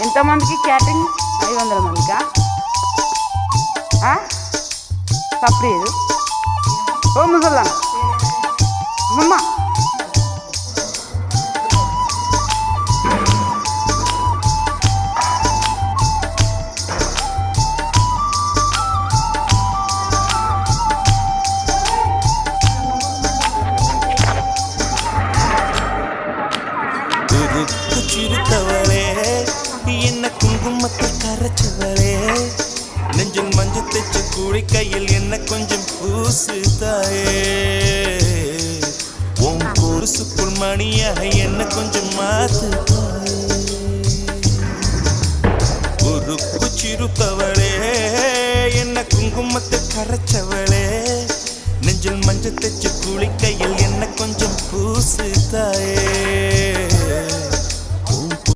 ఎంతమందికి క్యాటరింగ్? 500 మందికా? సప్రీదు ఓ ముసల్లా అమ్మమ్మ சிரித்தவளே என்ன குங்குமத்தை கரைச்சவளே நெஞ்சில் மஞ்சள் தைச்சு கூடி கையில் என்ன கொஞ்சம் பூசு தாயே உன் பொருசுக்குள் மணியாக என்ன கொஞ்சம் மாத்து உருக்கு சிரித்தவளே என்ன குங்குமத்தை கரைச்சவளே நெஞ்சில் மஞ்சள் தைச்சு கூடி கையில் என்ன கொஞ்சம் பூசு தாயே